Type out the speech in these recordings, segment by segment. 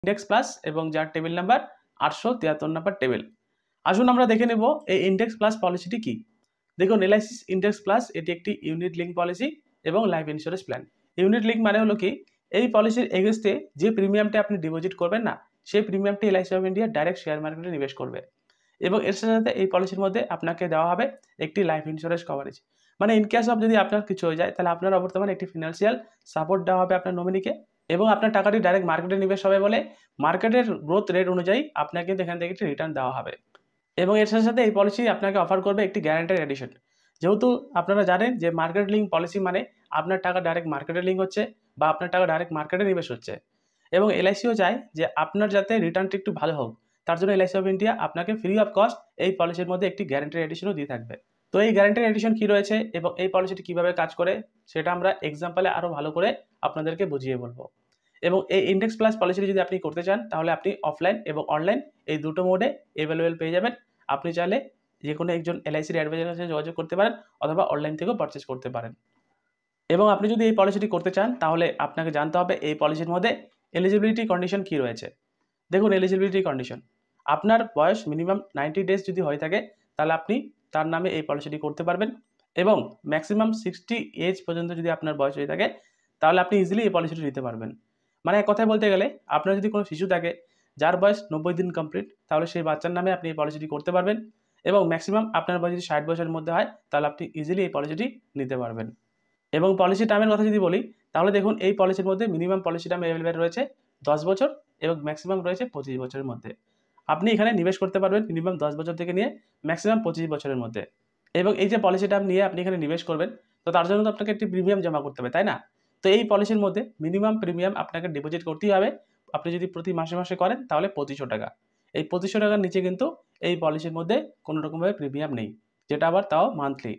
Index plus এবং যার table number 873 number table. আসুন আমরা দেখে নেব এই ইন্ডেক্স প্লাস পলিসিটি কি। দেখুন, এলআইসি ইন্ডেক্স প্লাস এটি একটি ইউনিট লিঙ্ক পলিসি এবং life insurance plan. Unit link মানে হলো কি, এই পলিসির এগেইনস্টে যে প্রিমিয়ামটা আপনি ডিপোজিট করবেন না, সেই প্রিমিয়ামটি LIC of India direct share মার্কেটে নিবেশ করবে। এবং এর সাথে সাথে এই পলিসির মধ্যে আপনাকে দেওয়া হবে একটি লাইফ ইন্স্যুরেন্স কভারেজ। মানে ইন কেস অফ যদি আপনার কিছু হয়ে যায়, তাহলে আপনার বর্তমানে একটি ফিনান্সিয়াল সাপোর্ট দেওয়া হবে আপনার নমিনিকে, এবং আপনার টাকাটি ডাইরেক্ট মার্কেটে নিবেশ হবে বলে মার্কেটের গ্রোথ রেট অনুযায়ী আপনাকে কিন্তু এখান থেকে একটি রিটার্ন দেওয়া হবে। এবং এর সাথে সাথে এই পলিসি আপনাকে অফার করবে একটি গ্যারান্টেড এডিশন। যেহেতু আপনারা জানেন যে মার্কেট লিঙ্ক পলিসি মানে আপনার টাকা ডাইরেক্ট মার্কেটে লিঙ্ক হচ্ছে বা আপনার টাকা ডাইরেক্ট মার্কেটে নিবেশ হচ্ছে, এবং এলআইসিও চায় যে আপনার যাতে রিটার্নটি একটু ভালো হোক, তার জন্য এলআইসি অফ ইন্ডিয়া আপনাকে ফ্রি অফ কস্ট এই পলিসির মধ্যে একটি গ্যারান্টেড এডিশনও দিয়ে থাকবে। তো এই গ্যারান্টেড এডিশন কী রয়েছে এবং এই পলিসিটি কীভাবে কাজ করে সেটা আমরা এক্সাম্পলে আরও ভালো করে আপনাদেরকে বুঝিয়ে বলবো। এবং এই ইন্ডেক্স প্লাস পলিসিটি যদি আপনি করতে চান, তাহলে আপনি অফলাইন এবং অনলাইন এই দুটো মোডে অ্যাভেলেবেল পেয়ে যাবেন। আপনি চাইলে যে কোনো একজন এলআইসির অ্যাডভাইজারের সাথে যোগাযোগ করতে পারেন অথবা অনলাইন থেকেও পারচেস করতে পারেন। এবং আপনি যদি এই পলিসিটি করতে চান, তাহলে আপনাকে জানতে হবে এই পলিসির মধ্যে এলিজিবিলিটি কন্ডিশন কী রয়েছে। দেখুন, এলিজিবিলিটি কন্ডিশন, আপনার বয়স মিনিমাম 90 ডেজ যদি হয়ে থাকে, তাহলে আপনি তার নামে এই পলিসিটি করতে পারবেন। এবং ম্যাক্সিমাম 60 এজ পর্যন্ত যদি আপনার বয়স হয়ে থাকে, তাহলে আপনি ইজিলি এই পলিসিটি নিতে পারবেন। মানে এক কথায় বলতে গেলে, আপনার যদি কোনো শিশু থাকে যার বয়স 90 দিন কমপ্লিট, তাহলে সেই বাচ্চার নামে আপনি এই পলিসিটি করতে পারবেন। এবং ম্যাক্সিমাম আপনার বয়স যদি 60 বছরের মধ্যে হয়, তাহলে আপনি ইজিলি এই পলিসিটি নিতে পারবেন। এবং পলিসি টার্মের কথা যদি বলি, তাহলে দেখুন এই পলিসির মধ্যে মিনিমাম পলিসি টার্ম অ্যাভেলেবেল রয়েছে 10 বছর এবং ম্যাক্সিমাম রয়েছে 25 বছরের মধ্যে। আপনি এখানে নিবেশ করতে পারবেন মিনিমাম 10 বছর থেকে নিয়ে ম্যাক্সিমাম 25 বছরের মধ্যে। এবং এই যে পলিসি টার্ম নিয়ে আপনি এখানে নিবেশ করবেন, তো তার জন্য তো আপনাকে একটি প্রিমিয়াম জমা করতে হবে, তাই না? তো এই পলিসির মধ্যে মিনিমাম প্রিমিয়াম আপনাকে ডিপোজিট করতেই হবে। আপনি যদি প্রতি মাসে মাসে করেন, তাহলে 2500 টাকা। এই 2500 টাকার নিচে কিন্তু এই পলিসির মধ্যে কোনো রকমভাবে প্রিমিয়াম নেই, যেটা আবার তাও মান্থলি।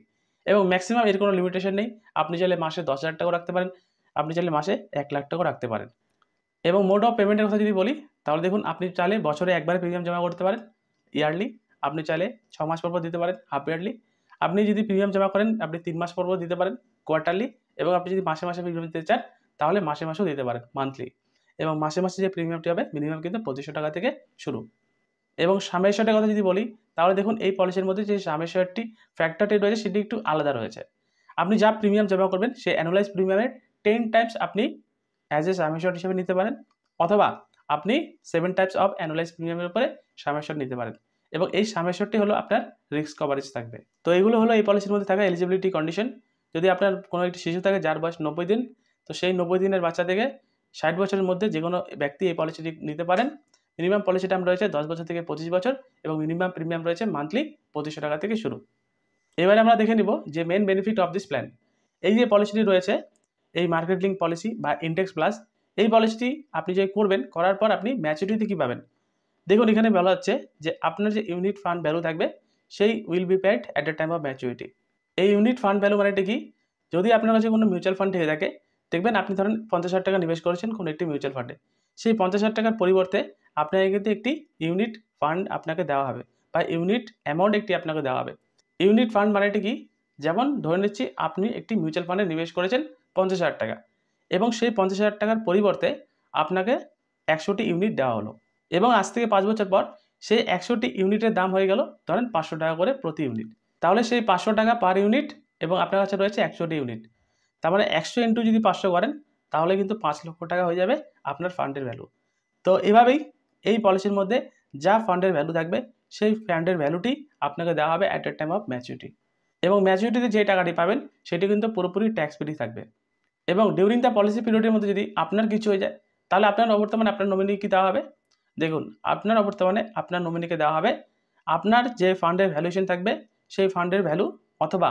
এবং ম্যাক্সিমাম এর কোনো লিমিটেশন নেই। আপনি চাইলে মাসে 10,000 টাকাও রাখতে পারেন, আপনি চাইলে মাসে 1 লাখ টাকাও রাখতে পারেন। এবং মোড অফ পেমেন্টের কথা যদি বলি, তাহলে দেখুন আপনি চাইলে বছরে একবারে প্রিমিয়াম জমা করতে পারেন ইয়ারলি, আপনি চাইলে 6 মাস পর পর দিতে পারেন হাফ ইয়ারলি, আপনি যদি প্রিমিয়াম জমা করেন আপনি 3 মাস পর পর দিতে পারেন কোয়ার্টারলি, এবং আপনি যদি মাসে মাসে প্রিমিয়াম দিতে চান, তাহলে মাসে মাসেও দিতে পারেন মান্থলি। এবং মাসে মাসে যে প্রিমিয়ামটি হবে মিনিমাম কিন্তু 2500 টাকা থেকে শুরু। এবং সাম এশিওরটার কথা যদি বলি, তাহলে দেখুন এই পলিসির মধ্যে যে সাম এশিওরটি ফ্যাক্টরটি রয়েছে সেটি একটু আলাদা রয়েছে। আপনি যা প্রিমিয়াম জমা করবেন সেই অ্যানুয়ালাইজ প্রিমিয়ামের 10 টাইমস আপনি অ্যাজ এ সাম এশিওর হিসেবে নিতে পারেন, অথবা আপনি 7 টাইপস অফ অ্যানুয়ালাইজ প্রিমিয়ামের উপরে সাম এশিওর নিতে পারেন। এবং এই সাম এশিওরটি হলো আপনার রিস্ক কভারেজ থাকবে। তো এগুলো হলো এই পলিসির মধ্যে থাকা এলিজিবিলিটি কন্ডিশন। যদি আপনার কোনো একটি শিশু থাকে যার বয়স 90 দিন, তো সেই 90 দিনের বাচ্চা থেকে 60 বছরের মধ্যে যে কোনো ব্যক্তি এই পলিসিটি নিতে পারেন। মিনিমাম পলিসি টার্ম রয়েছে 10 বছর থেকে 25 বছর এবং মিনিমাম প্রিমিয়াম রয়েছে মান্থলি 2500 টাকা থেকে শুরু। এবারে আমরা দেখে নিব যে main benefit of this plan. এই যে পলিসিটি রয়েছে, এই মার্কেট লিঙ্ক পলিসি বা ইন্ডেক্স প্লাস, এই পলিসিটি আপনি যে করবেন, করার পর আপনি ম্যাচুরিটিতে কী পাবেন। দেখুন, এখানে বলা হচ্ছে যে আপনার যে ইউনিট ফান্ড ভ্যালু থাকবে সেই will be paid at the time of maturity. এই ইউনিট ফান্ড ভ্যালু মানেটা কি? যদি আপনার কাছে কোনো মিউচুয়াল ফান্ড থেকে থাকে, দেখবেন আপনি ধরেন 50,000 টাকা নিবেশ করেছেন কোনো একটি মিউচুয়াল ফান্ডে, সেই 50,000 টাকার পরিবর্তে আপনাকে কিন্তু একটি ইউনিট ফান্ড আপনাকে দেওয়া হবে বা ইউনিট অ্যামাউন্ট একটি আপনাকে দেওয়া হবে। ইউনিট ফান্ড মানেটা কি? যেমন ধরে নিচ্ছি আপনি একটি মিউচুয়াল ফান্ডে নিবেশ করেছেন 50,000 টাকা, এবং সেই 50,000 টাকার পরিবর্তে আপনাকে 100টি ইউনিট দেওয়া হলো, এবং আজ থেকে 5 বছর পর সেই 100টি ইউনিটের দাম হয়ে গেল ধরেন 500 টাকা করে প্রতি ইউনিট। তাহলে সেই 500 টাকা পার ইউনিট, এবং আপনার কাছে রয়েছে 100টি ইউনিট, তার মানে 100 ইন্টু যদি 500 করেন, তাহলে কিন্তু 5 লক্ষ টাকা হয়ে যাবে আপনার ফান্ডের ভ্যালু। তো এভাবেই এই পলিসির মধ্যে যা ফান্ডের ভ্যালু থাকবে সেই ফান্ডের ভ্যালুটি আপনাকে দেওয়া হবে at a time of maturity. এবং ম্যাচুরিটিতে যে টাকাটি পাবেন সেটি কিন্তু পুরোপুরি ট্যাক্স ফ্রি থাকবে। এবং ডিউরিং দ্য পলিসি পিরিয়ডের মধ্যে যদি আপনার কিছু হয়ে যায়, তাহলে আপনার বর্তমানে আপনার নমিনি কি দেওয়া হবে? দেখুন, আপনার বর্তমানে আপনার নমিনিকে দেওয়া হবে আপনার যে ফান্ডের ভ্যালুয়েশন থাকবে সেই ফান্ডের ভ্যালু, অথবা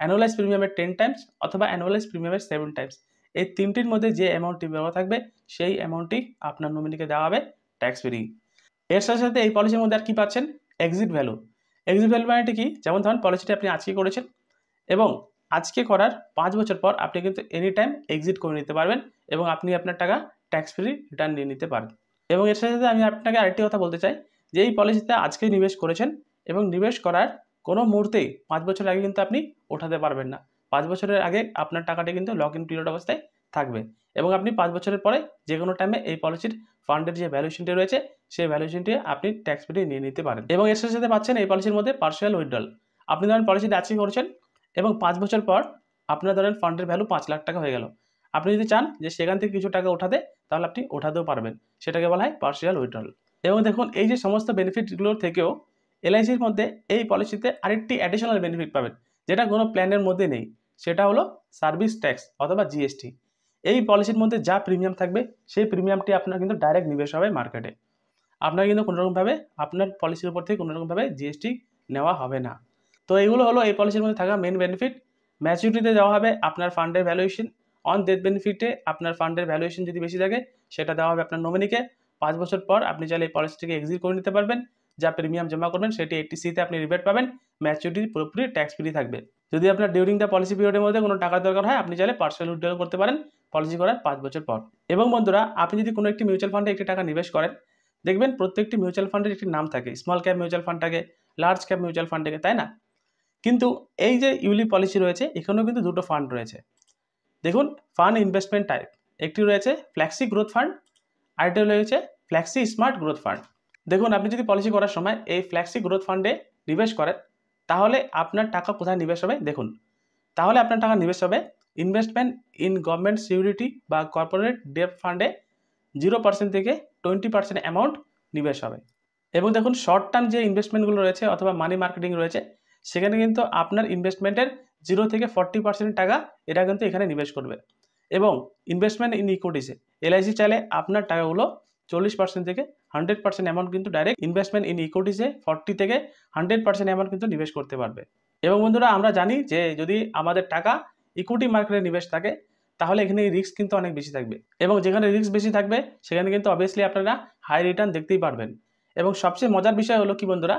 অ্যানুয়ালাইজ প্রিমিয়ামের 10 টাইমস, অথবা অ্যানুয়ালাইজ প্রিমিয়ামের 7 টাইমস। এই তিনটির মধ্যে যে অ্যামাউন্টটি দেওয়া থাকবে সেই অ্যামাউন্টটি আপনার নমিনিকে দেওয়া হবে ট্যাক্স ফ্রি। এর সাথে সাথে এই পলিসির মধ্যে আর কি পাচ্ছেন? Exit value. এক্সিট ভ্যালু মানেটা কি? যেমন ধরুন পলিসিটি আপনি আজকে করেছেন, এবং আজকে করার 5 বছর পর আপনি কিন্তু এনি টাইম এক্সিট করে নিতে পারবেন, এবং আপনি আপনার টাকা ট্যাক্স ফ্রি রিটার্ন নিয়ে নিতে পারেন। এবং এর সাথে সাথে আমি আপনাকে আরেকটি কথা বলতে চাই যে এই পলিসিতে আজকে নিবেশ করেছেন, এবং নিবেশ করার কোনো মুহূর্তেই 5 বছর আগে কিন্তু আপনি ওঠাতে পারবেন না। 5 বছরের আগে আপনার টাকাটি কিন্তু লক ইন পিরিয়ড অবস্থায় থাকবে এবং আপনি 5 বছরের পরে যে কোনো টাইমে এই পলিসির ফান্ডের যে ভ্যালুয়েশনটি রয়েছে সেই ভ্যালুয়েশনটি আপনি ট্যাক্স ফ্রি নিয়ে নিতে পারেন। এবং এর সাথে সাথে পাচ্ছেন এই পলিসির মধ্যে পার্সিয়াল উইথড্রল। আপনি ধরেন পলিসিটি আজকে করছেন এবং 5 বছর পর আপনার ধরেন ফান্ডের ভ্যালু 5 লাখ টাকা হয়ে গেল। আপনি যদি চান যে সেখান থেকে কিছু টাকা ওঠাতে, তাহলে আপনি ওঠাতেও পারবেন। সেটাকে বলা হয় পার্সিয়াল উইথড্রল। এবং দেখুন এই যে সমস্ত বেনিফিটগুলোর থেকেও এলআইসির মধ্যে এই পলিসিতে আরেকটি অ্যাডিশনাল বেনিফিট পাবেন, যেটা কোনো প্ল্যানের মধ্যে নেই। সেটা হলো সার্ভিস ট্যাক্স অথবা জিএসটি। এই পলিসির মধ্যে যা প্রিমিয়াম থাকবে সেই প্রিমিয়ামটি আপনার কিন্তু ডাইরেক্ট নিবেশ হবে মার্কেটে। আপনার কিন্তু কোনোরকমভাবে আপনার পলিসির উপর থেকে কোনোরকমভাবে জিএসটি নেওয়া হবে না। তো এগুলো হলো এই পলিসির মধ্যে থাকা মেন বেনিফিট। ম্যাচুরিটিতে দেওয়া হবে আপনার ফান্ডের ভ্যালুয়েশন। অন ডেথ বেনিফিটে আপনার ফান্ডের ভ্যালুয়েশন যদি বেশি থাকে সেটা দেওয়া হবে আপনার নমিনিকে। 5 বছর পর আপনি চাইলে এই পলিসিটিকে এক্সিট করে নিতে পারবেন। যা প্রিমিয়াম জমা করবেন সেটি 80C-তে আপনি রিবেট পাবেন। ম্যাচুরিটি পুরোপুরি ট্যাক্স ফ্রি থাকবে। যদি আপনার ডিউরিং দ্য পলিসি পিরিয়ডের মধ্যে কোনো টাকার দরকার হয়, আপনি চাইলে পার্সিয়াল উইথড্রল করতে পারেন পলিসি করার 5 বছর পর। এবং বন্ধুরা, আপনি যদি কোনো একটি মিউচুয়াল ফান্ডে একটি টাকা নিবেশ করেন, দেখবেন প্রত্যেকটি মিউচুয়াল ফান্ডের একটি নাম থাকে। স্মল ক্যাপ মিউচুয়াল ফান্ড থাকে, লার্জ ক্যাপ মিউচুয়াল ফান্ড থাকে, তাই না? কিন্তু এই যে ইউলি পলিসি রয়েছে, এখানেও কিন্তু দুটো ফান্ড রয়েছে। দেখুন, ফান্ড ইনভেস্টমেন্ট টাইপ একটি রয়েছে ফ্ল্যাক্সি গ্রোথ ফান্ড, আরেকটি রয়েছে ফ্ল্যাক্সি স্মার্ট গ্রোথ ফান্ড। দেখুন, আপনি যদি পলিসি করার সময় এই ফ্ল্যাক্সি গ্রোথ ফান্ডে নিবেশ করেন, তাহলে আপনার টাকা কোথায় নিবেশ হবে দেখুন। তাহলে আপনার টাকা নিবেশ হবে ইনভেস্টমেন্ট ইন গভর্নমেন্ট সিকিউরিটি বা কর্পোরেট ডেট ফান্ডে 0% থেকে 20% অ্যামাউন্ট নিবেশ হবে। এবং দেখুন, শর্ট টার্ম যে ইনভেস্টমেন্টগুলো রয়েছে অথবা মানি মার্কেটিং রয়েছে, সেখানে কিন্তু আপনার ইনভেস্টমেন্টের 0 থেকে 40% টাকা এটা কিন্তু এখানে নিবেশ করবে। এবং ইনভেস্টমেন্ট ইন ইকুইটিসে এলআইসি চাইলে আপনার টাকাগুলো 40% থেকে 100% অ্যামাউন্ট কিন্তু ডাইরেক্ট ইনভেস্টমেন্ট ইন ইকুইটিসে 40 থেকে 100% অ্যামাউন্ট কিন্তু নিবেশ করতে পারবে। এবং বন্ধুরা, আমরা জানি যে যদি আমাদের টাকা ইকুইটি মার্কেটে নিবেশ থাকে, তাহলে এখানে রিস্ক কিন্তু অনেক বেশি থাকবে। এবং যেখানে রিস্ক বেশি থাকবে সেখানে কিন্তু অবভিয়াসলি আপনারা হাই রিটার্ন দেখতেই পারবেন। এবং সবচেয়ে মজার বিষয় হলো কি বন্ধুরা,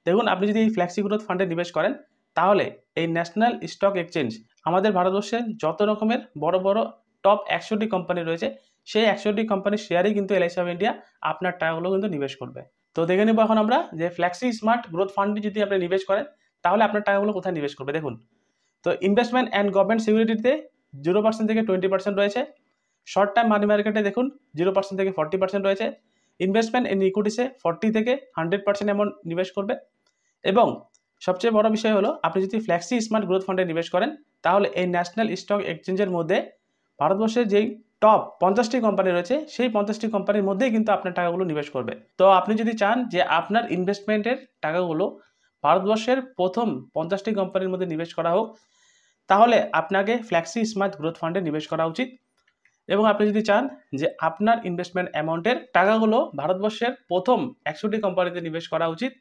দেখুন আপনি যদি এই ফ্ল্যাক্সি গ্রোথ ফান্ডে নিবেশ করেন, তাহলে এই ন্যাশনাল স্টক এক্সচেঞ্জ আমাদের ভারতবর্ষে যত রকমের বড় বড় টপ 100টি কোম্পানি রয়েছে, সেই 100টি কোম্পানির শেয়ারই কিন্তু এলআইসি অফ ইন্ডিয়া আপনার টাকাগুলো কিন্তু নিবেশ করবে। তো দেখে নেব এখন আমরা যে ফ্ল্যাক্সি স্মার্ট গ্রোথ ফান্ডে যদি আপনি নিবেশ করেন, তাহলে আপনার টাকাগুলো কোথায় নিবেশ করবে দেখুন। তো ইনভেস্টমেন্ট অ্যান্ড গভর্নমেন্ট সিকিউরিটিতে 0% থেকে 20% রয়েছে। শর্ট টার্ম মানি মার্কেটে দেখুন 0% থেকে 40% রয়েছে। ইনভেস্টমেন্ট ইন ইকুইটিসে 40 থেকে 100% অ্যামাউন্ট নিবেশ করবে। এবং সবচেয়ে বড় বিষয় হলো, আপনি যদি ফ্ল্যাক্সি স্মার্ট গ্রোথ ফান্ডে নিবেশ করেন, তাহলে এই ন্যাশনাল স্টক এক্সচেঞ্জের মধ্যে ভারতবর্ষের যেই টপ 50টি কোম্পানি রয়েছে, সেই 50টি কোম্পানির মধ্যেই কিন্তু আপনার টাকাগুলো নিবেশ করবে। তো আপনি যদি চান যে আপনার ইনভেস্টমেন্টের টাকাগুলো ভারতবর্ষের প্রথম 50টি কোম্পানির মধ্যে নিবেশ করা হোক, তাহলে আপনাকে ফ্ল্যাক্সি স্মার্ট গ্রোথ ফান্ডে নিবেশ করা উচিত। এবং আপনি যদি চান যে আপনার ইনভেস্টমেন্ট অ্যামাউন্টের টাকাগুলো ভারতবর্ষের প্রথম 100টি কোম্পানিতে নিবেশ করা উচিত,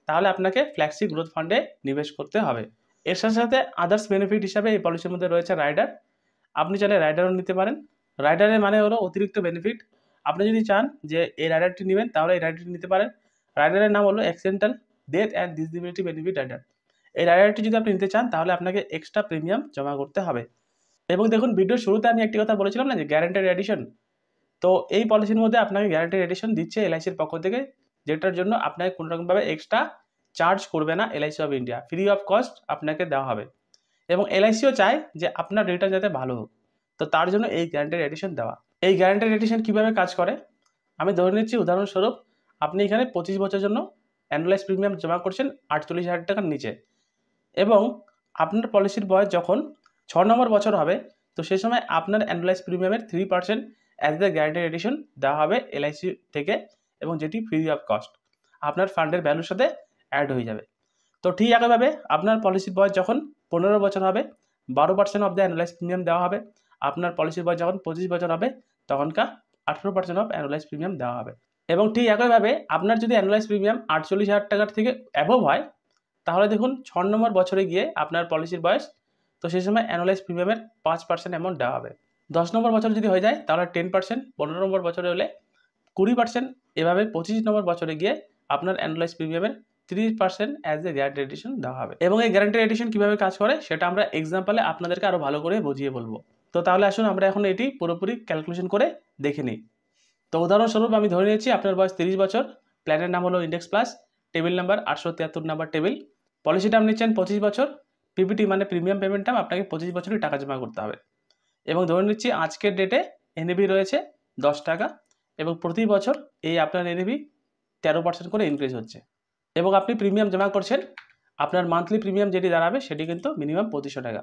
তাহলে আপনাকে ফ্ল্যাক্সি গ্রোথ ফান্ডে নিবেশ করতে হবে। এর সাথে সাথে আদার্স বেনিফিট হিসাবে এই পলিসির মধ্যে রয়েছে রাইডার। আপনি চাইলে রাইডারও নিতে পারেন। রাইডারের মানে হলো অতিরিক্ত বেনিফিট। আপনি যদি চান যে এই রাইডারটি নেবেন, তাহলে এই রাইডারটি নিতে পারেন। রাইডারের নাম হলো accidental death and disability benefit rider. এই রাইডারটি যদি আপনি নিতে চান, তাহলে আপনাকে এক্সট্রা প্রিমিয়াম জমা করতে হবে। এবং দেখুন, ভিডিওর শুরুতে আমি একটি কথা বলেছিলাম না যে গ্যারান্টেড এডিশন। তো এই পলিসির মধ্যে আপনাকে গ্যারান্টেড এডিশন দিচ্ছে এলআইসির পক্ষ থেকে, যেটার জন্য আপনাকে কোনো রকমভাবে এক্সট্রা চার্জ করবে না LIC of India. Free of cost আপনাকে দেওয়া হবে। এবং এলআইসিও চায় যে আপনার রিটার্ন যাতে ভালো হোক, তো তার জন্য এই গ্যারান্টেড এডিশন দেওয়া। এই গ্যারান্টেড এডিশন কীভাবে কাজ করে আমি ধরে নিচ্ছি, উদাহরণস্বরূপ আপনি এখানে 25 বছরের জন্য অ্যানুয়ালাইজ প্রিমিয়াম জমা করছেন 48,000 টাকার নিচে, এবং আপনার পলিসির বয়স যখন 6 নম্বর বছর হবে, তো সেই সময় আপনার অ্যানুয়ালাইজ প্রিমিয়ামের 3% অ্যাজ দ্য গ্যারান্টেড এডিশন দেওয়া হবে এলআইসি থেকে, এবং যেটি ফ্রি অফ কস্ট আপনার ফান্ডের ভ্যালুর সাথে অ্যাড হয়ে যাবে। তো ঠিক একইভাবে আপনার পলিসির বয়স যখন 15 বছর হবে, 12% অফ দ্য অ্যানুয়ালাইজ প্রিমিয়াম দেওয়া হবে। আপনার পলিসির বয়স যখন 25 বছর হবে, তখনকার 18% অফ অ্যানুয়ালাইজ প্রিমিয়াম দেওয়া হবে। এবং ঠিক একইভাবে আপনার যদি অ্যানুয়ালাইজ প্রিমিয়াম 48,000 টাকার থেকে অ্যাবভ হয়, তাহলে দেখুন 6 নম্বর বছরে গিয়ে আপনার পলিসির বয়স, তো সেই সময় অ্যানুয়ালাইজ প্রিমিয়ামের 5% অ্যামাউন্ট দেওয়া হবে। 10 নম্বর বছর যদি হয়ে যায়, তাহলে 10%, 15 নম্বর বছরে হলে 20%, এভাবে 25 নম্বর বছরে গিয়ে আপনার অ্যানুয়ালাইজ প্রিমিয়ামের 30% অ্যাজ এ গ্যারান্টেড এডিশন দেওয়া হবে। এবং এই গ্যারান্টেড এডিশন কীভাবে কাজ করে সেটা আমরা এক্সাম্পলে আপনাদেরকে আরও ভালো করে বুঝিয়ে বলবো। তো তাহলে আসুন আমরা এখন এটি পুরোপুরি ক্যালকুলেশন করে দেখে নিই। তো উদাহরণস্বরূপ আমি ধরে নিয়েছি আপনার বয়স 30 বছর, প্ল্যানের নাম হলো index plus, table number 873 number table, policy term নিচ্ছেন 25 বছর, পিপিটি মানে প্রিমিয়াম পেমেন্ট টার্ম, আপনাকে 25 বছরই টাকা জমা করতে হবে। এবং ধরে নিচ্ছি আজকের ডেটে এনএবি রয়েছে 10 টাকা এবং প্রতি বছর এই আপনার এনএবি 13% করে ইনক্রিজ হচ্ছে এবং আপনি প্রিমিয়াম জমা করছেন, আপনার মান্থলি প্রিমিয়াম যেটি দাঁড়াবে সেটি কিন্তু মিনিমাম 2500 টাকা।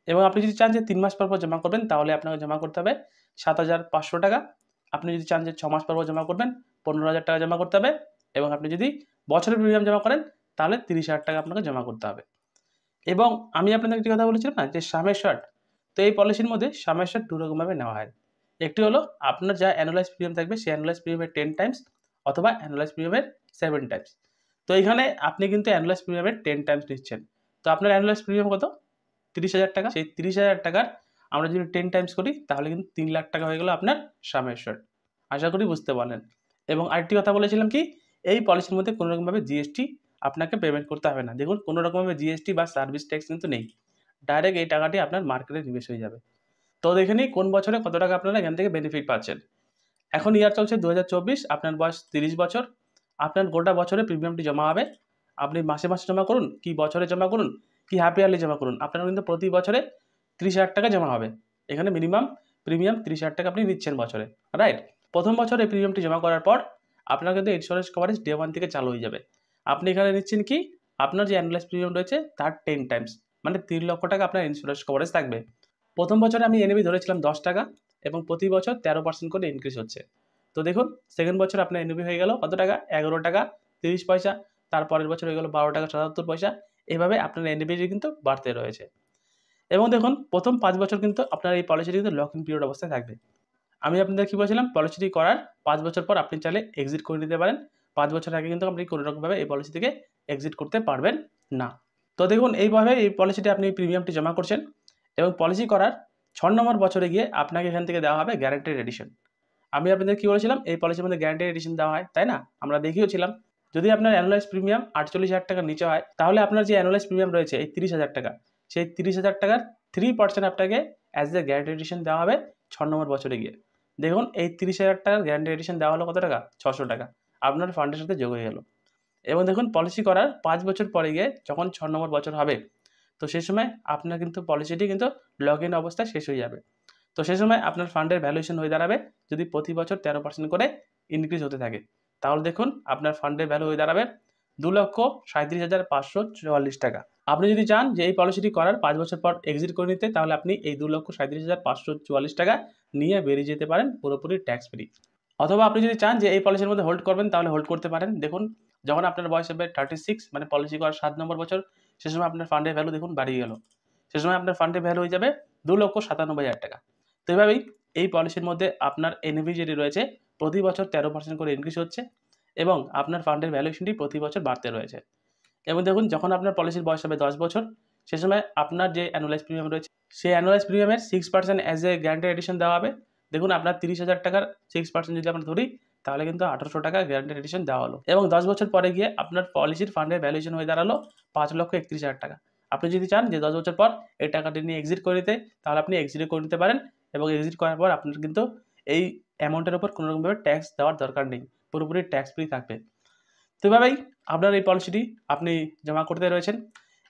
এবং আপনি যদি চান যে 3 মাস পর পর জমা করবেন তাহলে আপনাকে জমা করতে হবে 7500 টাকা। আপনি যদি চান যে 6 মাস পর পর জমা করবেন 15000 টাকা জমা করতে হবে এবং আপনি যদি বছরের প্রিমিয়াম জমা করেন তাহলে 30000 টাকা আপনাকে জমা করতে হবে। এবং আমি আপনাদের একটি কথা বলেছিলাম না যে সামের শর্ট, তো এই পলিসির মধ্যে সামের শর্ট 2 রকমভাবে নেওয়া হয়। একটি হলো আপনার যা অ্যানুয়ালাইজ প্রিমিয়াম থাকবে সেই অ্যানুয়ালাইজ প্রিমিয়ামের 10 টাইমস অথবা অ্যানুয়ালাইজ প্রিমিয়ামের 7 টাইমস। তো এখানে আপনি কিন্তু অ্যানুয়ালাইজ প্রিমিয়ামের 10 টাইমস নিচ্ছেন। তো আপনার অ্যানুয়ালাইজ প্রিমিয়াম কত? 30,000 টাকা। সেই 30,000 টাকার আমরা যদি 10 টাইমস করি তাহলে কিন্তু 3 লাখ টাকা হয়ে গেল আপনার সামের শর্ট। আশা করি বুঝতে পারলেন। এবং আরেকটি কথা বলেছিলাম কি, এই পলিসির মধ্যে কোনো রকমভাবে জিএসটি আপনাকে পেমেন্ট করতে হবে না। দেখুন কোনো রকমভাবে জিএসটি বা সার্ভিস ট্যাক্স কিন্তু নেই। ডাইরেক্ট এই টাকাটি আপনার মার্কেটে নিবেশ হয়ে যাবে। তো দেখে নিই কোন বছরে কত টাকা আপনারা এখান থেকে বেনিফিট পাচ্ছেন। এখন ইয়ার চলছে 2024, আপনার বয়স 30 বছর। আপনার গোটা বছরে প্রিমিয়ামটি জমা হবে। আপনি মাসে মাসে জমা করুন কি বছরে জমা করুন কি হাফ ইয়ারলি জমা করুন, আপনার কিন্তু প্রতি বছরে 30,000 টাকা জমা হবে। এখানে মিনিমাম প্রিমিয়াম 30,000 টাকা আপনি নিচ্ছেন বছরে, রাইট? প্রথম বছরে প্রিমিয়ামটি জমা করার পর আপনার কিন্তু ইন্স্যুরেন্স কভারেজ ডে 1 থেকে চালু হয়ে যাবে। আপনি এখানে নিচ্ছেন কি, আপনার যে অ্যানুয়ালাইজ প্রিমিয়াম রয়েছে তার 10 টাইমস, মানে 3 লক্ষ টাকা আপনার ইন্স্যুরেন্স কভারেজ থাকবে। প্রথম বছরে আমি এনএবি ধরেছিলাম 10 টাকা এবং প্রতি বছর 13% করে ইনক্রিজ হচ্ছে। তো দেখুন সেকেন্ড বছর আপনার এনএবি হয়ে গেল কত টাকা? 11 টাকা 30 পয়সা। তারপরের বছর হয়ে গেল 12 টাকা 77 পয়সা। এভাবে আপনার এনএবি কিন্তু বাড়তে রয়েছে। এবং দেখুন প্রথম 5 বছর কিন্তু আপনার এই পলিসিটি কিন্তু লক ইন পিরিয়ড অবস্থায় থাকবে। আমি আপনাদের কি বলেছিলাম, পলিসিটি করার 5 বছর পর আপনি চাইলে এক্সিট করে নিতে পারেন। 5 বছর আগে কিন্তু আপনি কোনো রকমভাবে এই পলিসি থেকে এক্সিট করতে পারবেন না। তো দেখুন এইভাবে এই পলিসিটি আপনি প্রিমিয়ামটি জমা করছেন এবং পলিসি করার 6 নম্বর বছরে গিয়ে আপনাকে এখান থেকে দেওয়া হবে গ্যারান্টেড এডিশন। আমি আপনাদের কি বলেছিলাম, এই পলিসির মধ্যে গ্যারান্টেড এডিশন দেওয়া হয়, তাই না? আমরা দেখিয়েছিলাম যদি আপনার অ্যানুয়ালাইজ প্রিমিয়াম 48,000 টাকার নিচে হয় তাহলে আপনার যে অ্যানুয়ালাইজ প্রিমিয়াম রয়েছে এই 30,000 টাকা, সেই 30,000 টাকার 3% আপনাকে অ্যাজ এ গ্যারান্টেড এডিশন দেওয়া হবে 6 নম্বর বছরে গিয়ে। দেখুন এই 30,000 টাকার গ্যারান্টেড এডিশন দেওয়া হলো কত টাকা? 600 টাকা আপনার ফান্ডের সাথে যোগ হয়ে গেল। এবং দেখুন পলিসি করার 5 বছর পরে গিয়ে যখন 6 নম্বর বছর হবে তো সেই সময় আপনার কিন্তু পলিসিটি কিন্তু লগ ইন অবস্থায় শেষ হয়ে যাবে। তো সেই সময় আপনার ফান্ডের ভ্যালুয়েশন হয়ে দাঁড়াবে যদি প্রতি বছর 13% করে ইনক্রিজ হতে থাকে তাহলে দেখুন আপনার ফান্ডের ভ্যালু হয়ে দাঁড়াবে 2,37,544 টাকা। আপনি যদি চান যে এই পলিসিটি করার 5 বছর পর এক্সিট করে নিতে তাহলে আপনি এই 2,37,544 টাকা নিয়ে বেরিয়ে যেতে পারেন পুরোপুরি ট্যাক্স ফ্রি। অথবা আপনি যদি চান যে এই পলিসির মধ্যে হোল্ড করবেন তাহলে হোল্ড করতে পারেন। দেখুন যখন আপনার বয়স হবে 36, মানে পলিসি করার 7 নম্বর বছর, সে সময় আপনার ফান্ডের ভ্যালু দেখুন বাড়িয়ে গেল। সে সময় আপনার ফান্ডের ভ্যালু হয়ে যাবে 2,97,000 টাকা। তো এভাবেই এই পলিসির মধ্যে আপনার এনএভি যেটি রয়েছে প্রতি বছর 13% করে ইনক্রিজ হচ্ছে এবং আপনার ফান্ডের ভ্যালুয়েশনটি প্রতি বছর বাড়তে রয়েছে। এবং দেখুন যখন আপনার পলিসির বয়স হবে 10 বছর সে সময় আপনার যে অ্যানুয়ালাইজ প্রিমিয়াম রয়েছে সেই অ্যানুয়ালাইজ প্রিমিয়ামের 6% অ্যাজ এ গ্যারান্টেড এডিশন দেওয়া হবে। দেখুন আপনার 30,000 টাকার 6% যদি আমরা ধরি তাহলে কিন্তু 1800 টাকা গ্যারান্টেড এডিশন দেওয়া হলো এবং 10 বছর পরে গিয়ে আপনার পলিসির ফান্ডের ভ্যালুয়েশন হয়ে দাঁড়ালো 5,31,000 টাকা। আপনি যদি চান যে 10 বছর পর এই টাকাটি নিয়ে এক্সিট করে নিতে তাহলে আপনি এক্সিটও করে নিতে পারেন এবং এক্সিট করার পর আপনার কিন্তু এই অ্যামাউন্টের উপর কোনো রকমভাবে ট্যাক্স দেওয়ার দরকার নেই, পুরোপুরি ট্যাক্স ফ্রি থাকবে। তো এভাবেই আপনার এই পলিসিটি আপনি জমা করতে রয়েছেন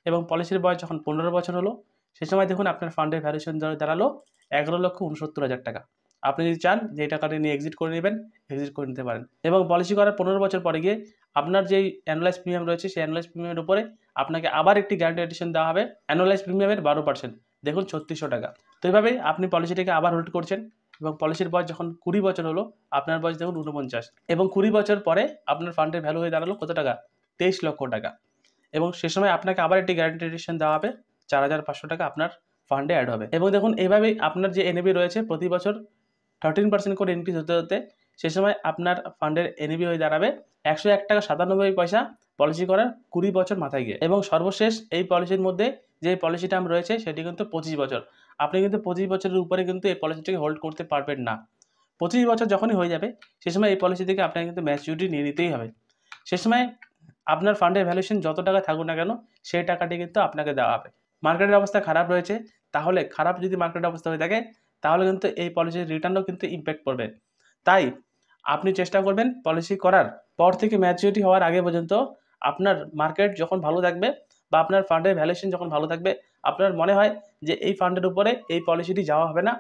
এবং পলিসির বয়স যখন 15 বছর হলো সে সময় দেখুন আপনার ফান্ডের ভ্যালুয়েশন দাঁড়ালো 11,69,000 টাকা। আপনি যদি চান যে এই টাকাটি নিয়ে এক্সিট করে নেবেন এক্সিট করে নিতে পারেন এবং পলিসি করার 15 বছর পরে গিয়ে আপনার যেই অ্যানুয়ালাইজ প্রিমিয়াম রয়েছে সেই অ্যানুয়ালাইজ প্রিমিয়ামের উপরে আপনাকে আবার একটি গ্যারান্টি এডিশন দেওয়া হবে অ্যানুয়ালাইজ প্রিমিয়ামের 12%, দেখুন 3600 টাকা। তো এইভাবেই আপনি পলিসিটিকে আবার হোল্ড করছেন এবং পলিসির বয়স যখন 20 বছর হলো আপনার বয়স দেখুন 49 এবং 20 বছর পরে আপনার ফান্ডের ভ্যালু হয়ে দাঁড়ালো কত টাকা? 23 লক্ষ টাকা এবং সে সময় আপনাকে আবার একটি গ্যারান্টি এডিশন দেওয়া হবে 4,500 টাকা আপনার ফান্ডে অ্যাড হবে। এবং দেখুন এইভাবেই আপনার যে এনএবি রয়েছে প্রতি বছর 13% করে ইনক্রিজ হতে হতে সে সময় আপনার ফান্ডের এনএবি হয়ে দাঁড়াবে 101 টাকা 97 পয়সা পলিসি করার 20 বছর মাথায় গিয়ে। এবং সর্বশেষ এই পলিসির মধ্যে যে পলিসি টার্ম রয়েছে সেটি কিন্তু 25 বছর। আপনি কিন্তু 25 বছরের উপরে কিন্তু এই পলিসিটিকে হোল্ড করতে পারবেন না। 25 বছর যখনই হয়ে যাবে সে সময় এই পলিসি থেকে আপনাকে কিন্তু ম্যাচুরিটি নিয়ে নিতেই হবে। সে সময় আপনার ফান্ডের ভ্যালুয়েশন যত টাকা থাকুক না কেন সেই টাকাটি কিন্তু আপনাকে দেওয়া হবে। মার্কেটের অবস্থা খারাপ রয়েছে, তাহলে খারাপ যদি মার্কেটের অবস্থা হয়ে থাকে তাহলে কিন্তু এই পলিসির রিটার্নও কিন্তু ইম্প্যাক্ট পড়বে। তাই আপনি চেষ্টা করবেন পলিসি করার পর থেকে ম্যাচুরিটি হওয়ার আগে পর্যন্ত আপনার মার্কেট যখন ভালো থাকবে বা আপনার ফান্ডের ভ্যালুয়েশন যখন ভালো থাকবে, আপনার মনে হয় যে এই ফান্ডের উপরে এই পলিসিটি যাওয়া হবে না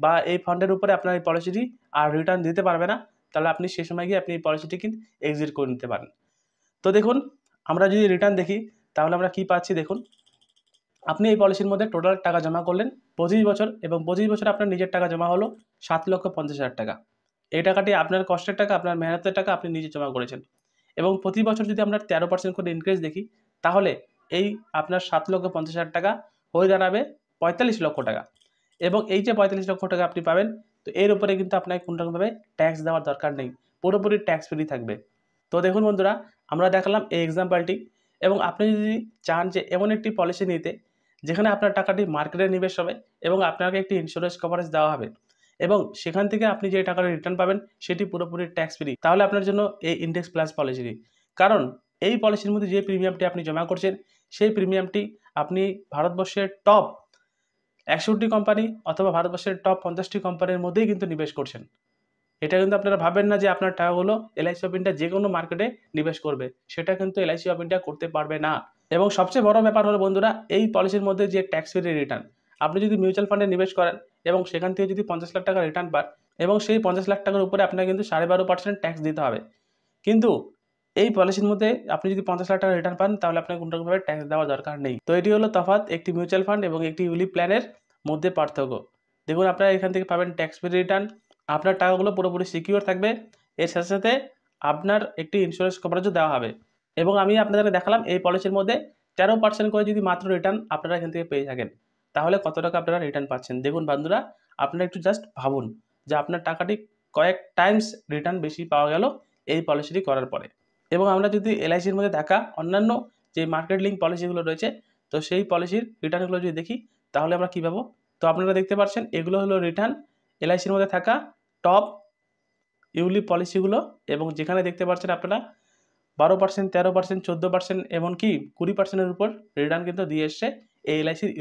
বা এই ফান্ডের উপরে আপনার এই পলিসিটি আর রিটার্ন দিতে পারবে না, তাহলে আপনি সে সময় গিয়ে আপনি এই পলিসিটি কিন্তু এক্সিট করে নিতে পারেন। তো দেখুন, আমরা যদি রিটার্ন দেখি তাহলে আমরা কি পাচ্ছি দেখুন। আপনি এই পলিসির মধ্যে টোটাল টাকা জমা করলেন 25 বছর এবং 25 বছর আপনার নিজের টাকা জমা হলো 7,50,000 টাকা। এই টাকাটি আপনার কষ্টের টাকা, আপনার মেহনতের টাকা, আপনি নিজে জমা করেছেন। এবং প্রতি বছর যদি আমরা 13% করে ইনক্রিজ দেখি, তাহলে এই আপনার 7,50,000 টাকা হয়ে দাঁড়াবে 45 লক্ষ টাকা। এবং এই যে 45 লক্ষ টাকা আপনি পাবেন, তো এর উপরে কিন্তু আপনাকে কোনোরকমভাবে ট্যাক্স দেওয়ার দরকার নেই, পুরোপুরি ট্যাক্স ফ্রি থাকবে। তো দেখুন বন্ধুরা, আমরা দেখালাম এই এক্সাম্পলটি, এবং আপনি যদি চান যে এমন একটি পলিসি নিতে যেখানে আপনার টাকাটি মার্কেটে নিবেশ হবে এবং আপনাকে একটি ইন্স্যুরেন্স কভারেজ দেওয়া হবে এবং সেখান থেকে আপনি যে টাকাটা রিটার্ন পাবেন সেটি পুরোপুরি ট্যাক্স ফ্রি, তাহলে আপনার জন্য এই ইন্ডেক্স প্লাস পলিসিটি। কারণ এই পলিসির মধ্যে যে প্রিমিয়ামটি আপনি জমা করছেন, সেই প্রিমিয়ামটি আপনি ভারতবর্ষের টপ 61টি কোম্পানি অথবা ভারতবর্ষের টপ 50টি কোম্পানির মধ্যেই কিন্তু নিবেশ করছেন। এটা কিন্তু আপনারা ভাবেন না যে আপনার টাকাগুলো এলআইসি অফ ইন্ডিয়া যে কোনো মার্কেটে নিবেশ করবে, সেটা কিন্তু এলআইসি অফ ইন্ডিয়া করতে পারবে না। এবং সবচেয়ে বড় ব্যাপার হলো বন্ধুরা, এই পলিসির মধ্যে যে ট্যাক্স ফ্রি রিটার্ন, আপনি যদি মিউচুয়াল ফান্ডে নিবেশ করেন এবং সেখান থেকে যদি 50 লাখ টাকা রিটার্ন পান এবং সেই 50 লাখ টাকার উপরে আপনাকে কিন্তু 12.5% ট্যাক্স দিতে হবে। কিন্তু এই পলিসির মধ্যে আপনি যদি 50 লাখ টাকা রিটার্ন পান, তাহলে আপনাকে কোনোরকমভাবে ট্যাক্স দেওয়ার দরকার নেই। তো এটি হলো তফাৎ একটি মিউচুয়াল ফান্ড এবং একটি ইউলিপ প্ল্যানের মধ্যে পার্থক্য। দেখুন, আপনারা এখান থেকে পাবেন ট্যাক্স ফ্রি রিটার্ন, আপনার টাকাগুলো পুরোপুরি সিকিউর থাকবে, এর সাথে সাথে আপনার একটি ইন্স্যুরেন্স কভারেজও দেওয়া হবে। এবং আমি আপনাদেরকে দেখালাম এই পলিসির মধ্যে 13% করে যদি মাত্র রিটার্ন আপনারা এখান থেকে পেয়ে থাকেন, তাহলে কত টাকা আপনারা রিটার্ন পাচ্ছেন। দেখুন বন্ধুরা, আপনারা একটু জাস্ট ভাবুন যে আপনার টাকাটি কয়েক টাইমস রিটার্ন বেশি পাওয়া গেল এই পলিসিটি করার পরে। এবং আমরা যদি এলআইসির মধ্যে থাকা অন্যান্য যে মার্কেট লিঙ্ক পলিসিগুলো রয়েছে, তো সেই পলিসির রিটার্নগুলো যদি দেখি তাহলে আমরা কী পাবো। তো আপনারা দেখতে পাচ্ছেন এগুলো হলো রিটার্ন এলআইসির মধ্যে থাকা টপ ইউলিপ পলিসিগুলো, এবং যেখানে দেখতে পাচ্ছেন আপনারা 12%, 13%, 14%, এমনকি 20%-এর উপর রিটার্ন কিন্তু দিয়ে এসছে এই এলআইসির